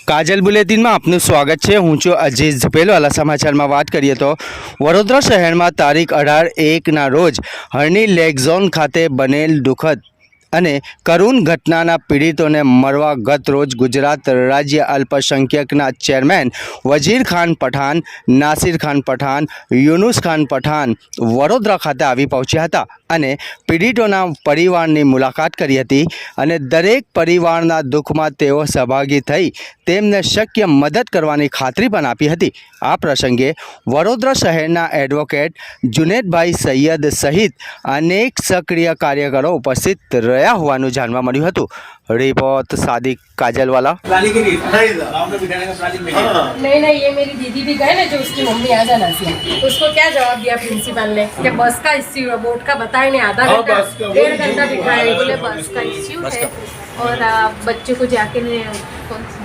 કાજલ બુલેટિનમાં આપનું સ્વાગત છે। હું છું અજીઝ ઝપેલવાલા। સમાચારમાં વાત કરીએ તો વડોદરા શહેરમાં તારીખ 18/1ના રોજ હરણી લેક ઝોન ખાતે બનેલ દુઃખદ અને કરુણ ઘટનાના પીડિતોને મળવા ગત રોજ ગુજરાત રાજ્ય અલ્પસંખ્યકના ચેરમેન વઝીર ખાન પઠાણ, નાસિર ખાન પઠાણ, યુનુસ ખાન પઠાણ વડોદરા ખાતે આવી પહોંચ્યા હતા અને પીડિતોના પરિવારની મુલાકાત કરી હતી અને દરેક પરિવારના દુઃખમાં તેઓ સહભાગી થઈ તેમને શક્ય મદદ કરવાની ખાતરી પણ આપી હતી। આ પ્રસંગે વડોદરા શહેરના એડવોકેટ જુનેદભાઈ સૈયદ સહિત અનેક સક્રિય કાર્યકરો ઉપસ્થિત રહ્યા હોવાનું જાણવા મળ્યું હતું। रिपोर्ट सादिक काजलवाला। नहीं, ये मेरी दीदी भी गए ना, जो उसकी मम्मी आ जाना थी, तो उसको क्या जवाब दिया प्रिंसिपल ने कि बस का इश्यू, बोर्ड का बताए नहीं, आधा घंटा 1.5 घंटा दिखाया, बोले बस का इश्यू है और बच्चे को जाके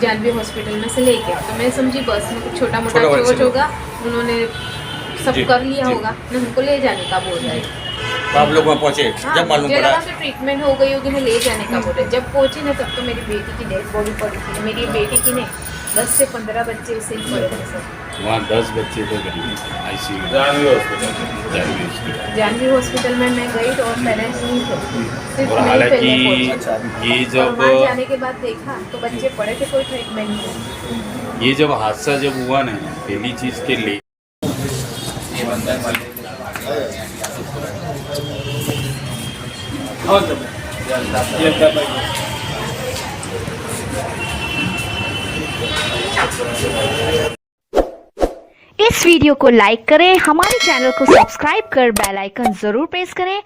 जानवी हॉस्पिटल में से लेके, तो मैं समझी बस में कुछ छोटा मोटा चोट होगा, उन्होंने सब कर लिया होगा, ना हमको ले जाने का बोल रहा है। तो आप लोग वहाँ पहुँचे? जब मालूम पड़ा तो ट्रीटमेंट हो गई होगी ना, ले जाने का बोल रहे। जब पहुंची ना तब तो मेरी बेटी की डेड बॉडी पड़ी थी। मेरी बेटी की नहीं, 10 से 15 बच्चे ऐसे ही पड़े थे सर। वहाँ 10 बच्चे तो आईसीयू जानवी हॉस्पिटल में मैं गई तो और पेरेंट्स नहीं थे, सिर्फ और मैं हालांकि पहले पहुंची। ये और जब वहाँ जाने के बाद देखा तो बच्चे पड़े थे, कोई ट्रीटमेंट नहीं। ये जब हादसा जब हुआ ना, पहली चीज़ के लिए इस वीडियो को लाइक करें, हमारे चैनल को सब्सक्राइब कर बेल आइकन जरूर प्रेस करें